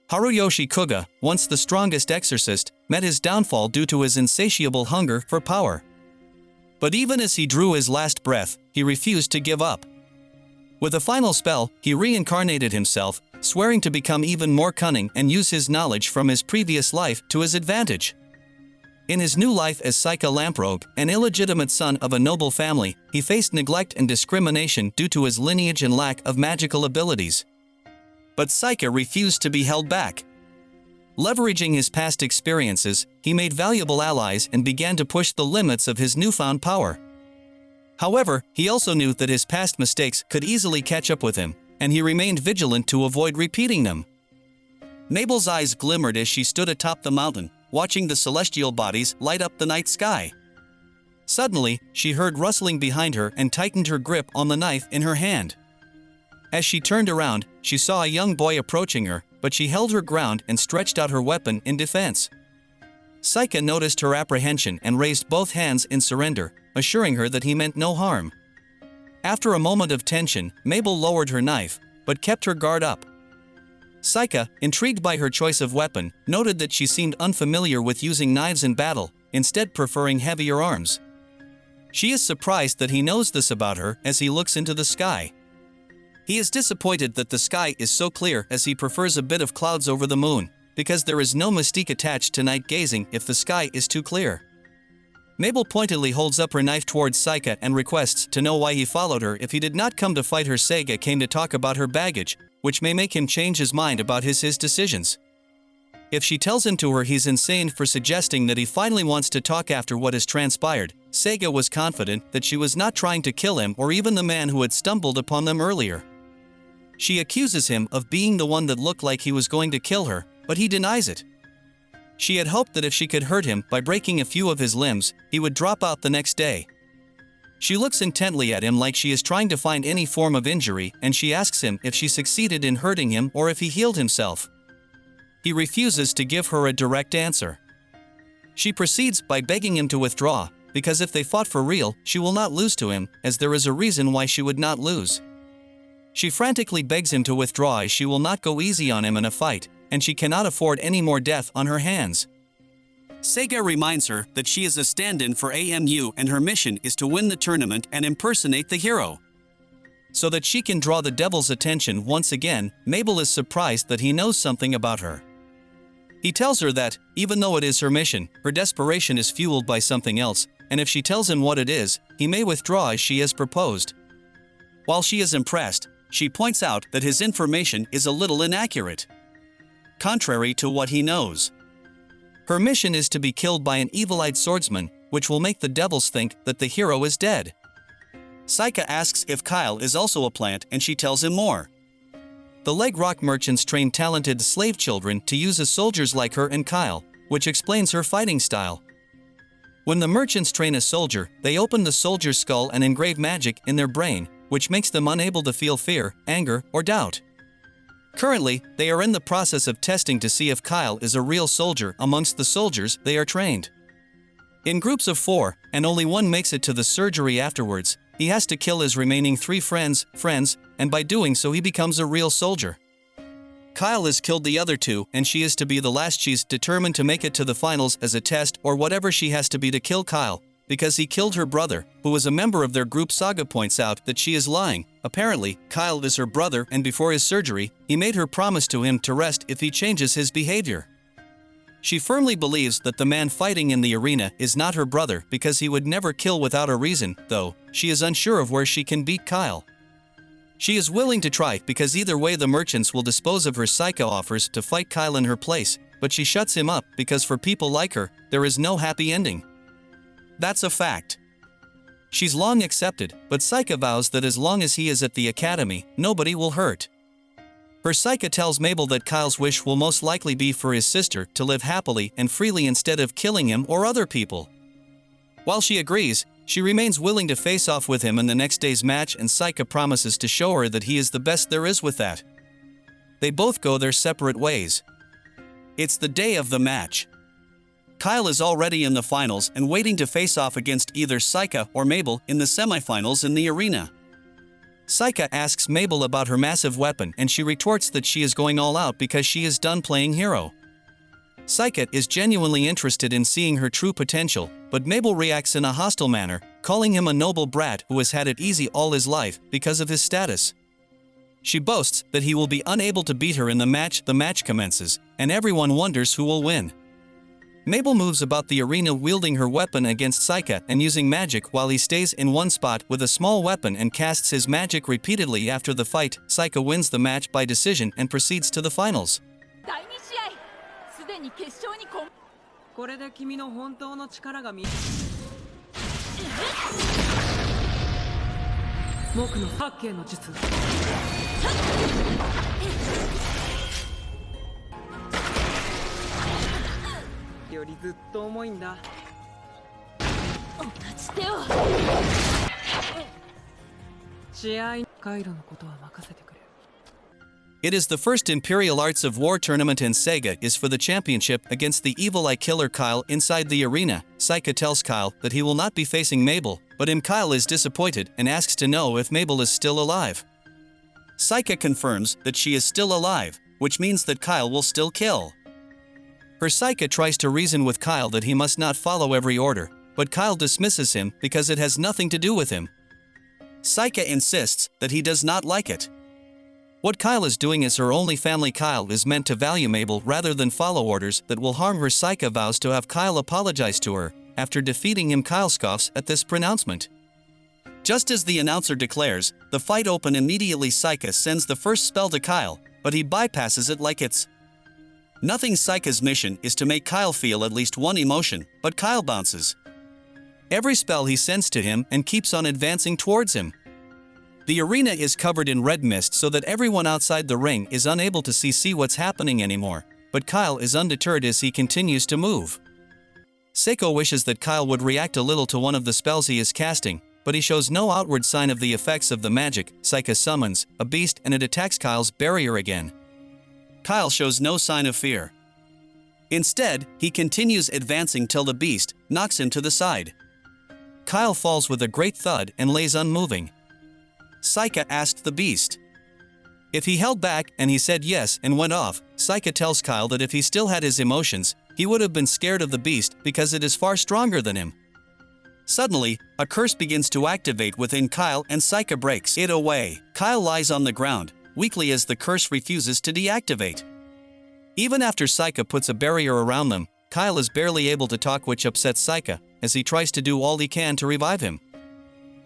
Haruyoshi Kuga, once the strongest exorcist, met his downfall due to his insatiable hunger for power. But even as he drew his last breath, he refused to give up. With a final spell, he reincarnated himself, swearing to become even more cunning and use his knowledge from his previous life to his advantage. In his new life as Saika Lamprogue, an illegitimate son of a noble family, he faced neglect and discrimination due to his lineage and lack of magical abilities. But Saika refused to be held back. Leveraging his past experiences, he made valuable allies and began to push the limits of his newfound power. However, he also knew that his past mistakes could easily catch up with him, and he remained vigilant to avoid repeating them. Mabel's eyes glimmered as she stood atop the mountain, watching the celestial bodies light up the night sky. Suddenly, she heard rustling behind her and tightened her grip on the knife in her hand. As she turned around, she saw a young boy approaching her, but she held her ground and stretched out her weapon in defense. Saika noticed her apprehension and raised both hands in surrender, assuring her that he meant no harm. After a moment of tension, Mabel lowered her knife, but kept her guard up. Saika, intrigued by her choice of weapon, noted that she seemed unfamiliar with using knives in battle, instead preferring heavier arms. She is surprised that he knows this about her as he looks into the sky. He is disappointed that the sky is so clear as he prefers a bit of clouds over the moon, because there is no mystique attached to night gazing if the sky is too clear. Mabel pointedly holds up her knife towards Saika and requests to know why he followed her if he did not come to fight her. Saika came to talk about her baggage, which may make him change his mind about his decisions. If she tells him to her he's insane for suggesting that he finally wants to talk after what has transpired, Saika was confident that she was not trying to kill him or even the man who had stumbled upon them earlier. She accuses him of being the one that looked like he was going to kill her, but he denies it. She had hoped that if she could hurt him by breaking a few of his limbs, he would drop out the next day. She looks intently at him like she is trying to find any form of injury, and she asks him if she succeeded in hurting him or if he healed himself. He refuses to give her a direct answer. She proceeds by begging him to withdraw, because if they fought for real, she will not lose to him, as there is a reason why she would not lose. She frantically begs him to withdraw as she will not go easy on him in a fight, and she cannot afford any more death on her hands. Saika reminds her that she is a stand-in for AMU and her mission is to win the tournament and impersonate the hero. So that she can draw the devil's attention once again, Mabel is surprised that he knows something about her. He tells her that, even though it is her mission, her desperation is fueled by something else, and if she tells him what it is, he may withdraw as she has proposed. While she is impressed, she points out that his information is a little inaccurate. Contrary to what he knows. Her mission is to be killed by an evil-eyed swordsman, which will make the devils think that the hero is dead. Saika asks if Kyle is also a plant and she tells him more. The leg rock merchants train talented slave children to use as soldiers like her and Kyle, which explains her fighting style. When the merchants train a soldier, they open the soldier's skull and engrave magic in their brain, which makes them unable to feel fear, anger, or doubt. Currently, they are in the process of testing to see if Kyle is a real soldier amongst the soldiers they are trained. In groups of 4, and only one makes it to the surgery afterwards, he has to kill his remaining 3 friends, and by doing so he becomes a real soldier. Kyle has killed the other 2, and she is to be the last. She's determined to make it to the finals as a test or whatever she has to be to kill Kyle, because he killed her brother, who was a member of their group. Saga points out that she is lying. Apparently, Kyle is her brother, and before his surgery, he made her promise to him to rest if he changes his behavior. She firmly believes that the man fighting in the arena is not her brother because he would never kill without a reason, though she is unsure of where she can beat Kyle. She is willing to try because either way the merchants will dispose of her. Saika offers to fight Kyle in her place, but she shuts him up because for people like her, there is no happy ending. That's a fact. She's long accepted, but Saika vows that as long as he is at the academy, nobody will hurt. Her Saika tells Mabel that Kyle's wish will most likely be for his sister to live happily and freely instead of killing him or other people. While she agrees, she remains willing to face off with him in the next day's match, and Saika promises to show her that he is the best there is with that. They both go their separate ways. It's the day of the match. Kyle is already in the finals and waiting to face off against either Saika or Mabel in the semifinals in the arena. Saika asks Mabel about her massive weapon and she retorts that she is going all out because she is done playing hero. Saika is genuinely interested in seeing her true potential, but Mabel reacts in a hostile manner, calling him a noble brat who has had it easy all his life because of his status. She boasts that he will be unable to beat her in the match commences, and everyone wonders who will win. Mabel moves about the arena wielding her weapon against Saika and using magic while he stays in one spot with a small weapon and casts his magic repeatedly. After the fight, Saika wins the match by decision and proceeds to the finals. これで君の本当の力が見僕の八景の術よりずっと重いんだ同じ手を試合カイロのことは任せてくれ It is the first Imperial Arts of War tournament and Sega is for the championship against the evil eye killer Kyle inside the arena. Saika tells Kyle that he will not be facing Mabel, but Kyle is disappointed and asks to know if Mabel is still alive. Saika confirms that she is still alive, which means that Kyle will still kill. Her Saika tries to reason with Kyle that he must not follow every order, but Kyle dismisses him because it has nothing to do with him. Saika insists that he does not like it. What Kyle is doing is her only family. Kyle is meant to value Mabel rather than follow orders that will harm her. Saika vows to have Kyle apologize to her. After defeating him, Kyle scoffs at this pronouncement. Just as the announcer declares, the fight open immediately. Saika sends the first spell to Kyle, but he bypasses it like it's nothing. Saika's mission is to make Kyle feel at least one emotion, but Kyle bounces every spell he sends to him and keeps on advancing towards him. The arena is covered in red mist so that everyone outside the ring is unable to see what's happening anymore, but Kyle is undeterred as he continues to move. Seiko wishes that Kyle would react a little to one of the spells he is casting, but he shows no outward sign of the effects of the magic. Saika summons a beast and it attacks Kyle's barrier again. Kyle shows no sign of fear. Instead, he continues advancing till the beast knocks him to the side. Kyle falls with a great thud and lays unmoving. Saika asked the beast if he held back, and he said yes and went off. Saika tells Kyle that if he still had his emotions, he would have been scared of the beast because it is far stronger than him. Suddenly, a curse begins to activate within Kyle and Saika breaks it away. Kyle lies on the ground, weakly as the curse refuses to deactivate. Even after Saika puts a barrier around them, Kyle is barely able to talk, which upsets Saika as he tries to do all he can to revive him.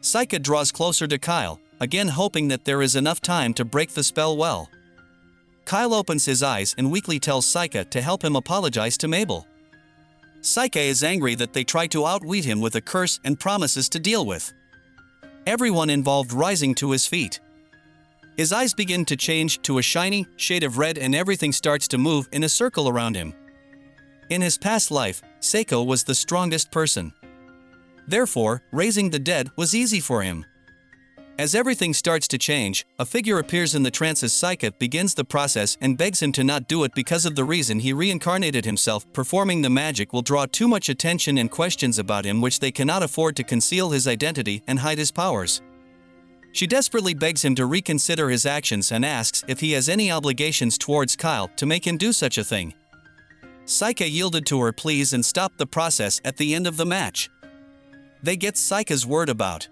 Saika draws closer to Kyle, again hoping that there is enough time to break the spell well. Kyle opens his eyes and weakly tells Saika to help him apologize to Mabel. Saika is angry that they try to outwit him with a curse and promises to deal with everyone involved rising to his feet. His eyes begin to change to a shiny shade of red and everything starts to move in a circle around him. In his past life, Seiko was the strongest person. Therefore, raising the dead was easy for him. As everything starts to change, a figure appears in the trance as Saika begins the process and begs him to not do it because of the reason he reincarnated himself. Performing the magic will draw too much attention and questions about him, which they cannot afford to conceal his identity and hide his powers. She desperately begs him to reconsider his actions and asks if he has any obligations towards Kyle to make him do such a thing. Saika yielded to her pleas and stopped the process at the end of the match. They get Saika's word about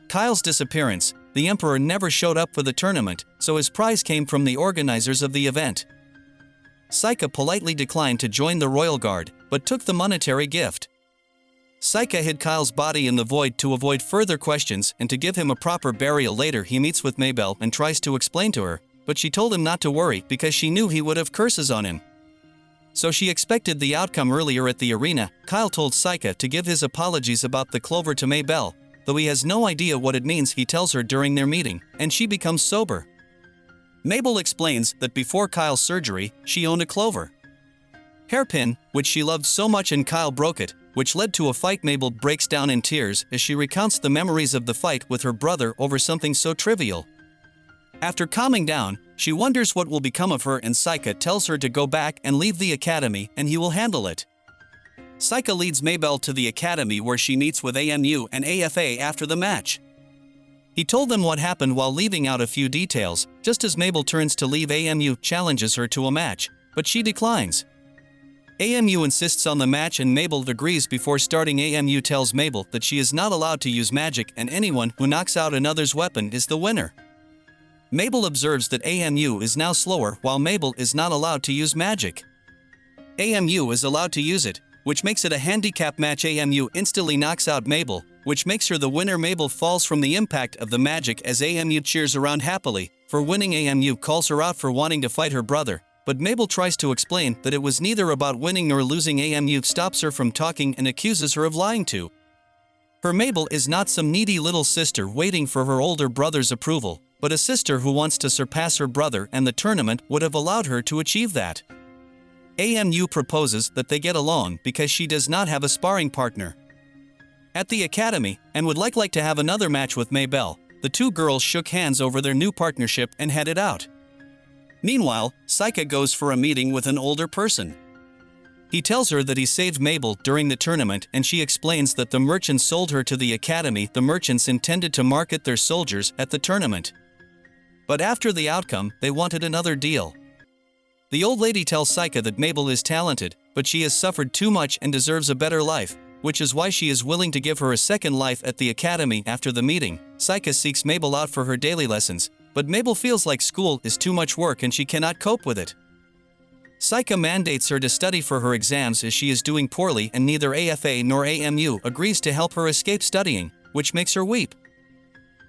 Kyle's disappearance. The Emperor never showed up for the tournament, so his prize came from the organizers of the event. Saika politely declined to join the royal guard, but took the monetary gift. Saika hid Kyle's body in the void to avoid further questions and to give him a proper burial. Later he meets with Mabel and tries to explain to her, but she told him not to worry because she knew he would have curses on him. So she expected the outcome. Earlier at the arena, Kyle told Saika to give his apologies about the clover to Mabel. Though he has no idea what it means, he tells her during their meeting, and she becomes sober. Mabel explains that before Kyle's surgery, she owned a clover hairpin, which she loved so much, and Kyle broke it, which led to a fight. Mabel breaks down in tears as she recounts the memories of the fight with her brother over something so trivial. After calming down, she wonders what will become of her, and Saika tells her to go back and leave the academy and he will handle it. Saika leads Mabel to the academy where she meets with AMU and AFA after the match. He told them what happened while leaving out a few details. Just as Mabel turns to leave, AMU challenges her to a match, but she declines. AMU insists on the match and Mabel agrees. Before starting, AMU tells Mabel that she is not allowed to use magic and anyone who knocks out another's weapon is the winner. Mabel observes that AMU is now slower while Mabel is not allowed to use magic. AMU is allowed to use it, which makes it a handicap match. AMU instantly knocks out Mabel, which makes her the winner. Mabel falls from the impact of the magic as AMU cheers around happily. For winning, AMU calls her out for wanting to fight her brother, but Mabel tries to explain that it was neither about winning nor losing. AMU stops her from talking and accuses her of lying to her. Mabel is not some needy little sister waiting for her older brother's approval, but a sister who wants to surpass her brother, and the tournament would have allowed her to achieve that. AMU proposes that they get along because she does not have a sparring partner at the academy and would like to have another match with Mabel. The two girls shook hands over their new partnership and headed out. Meanwhile, Saika goes for a meeting with an older person. He tells her that he saved Mabel during the tournament, and she explains that the merchants sold her to the academy. The merchants intended to market their soldiers at the tournament, but after the outcome, they wanted another deal. The old lady tells Saika that Mabel is talented, but she has suffered too much and deserves a better life, which is why she is willing to give her a second life at the academy. After the meeting, Saika seeks Mabel out for her daily lessons, but Mabel feels like school is too much work and she cannot cope with it. Saika mandates her to study for her exams as she is doing poorly, and neither AFA nor AMU agrees to help her escape studying, which makes her weep.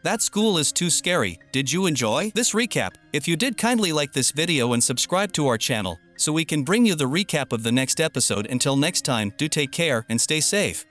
That school is too scary. Did you enjoy this recap? If you did, kindly like this video and subscribe to our channel so we can bring you the recap of the next episode. Until next time, do take care and stay safe.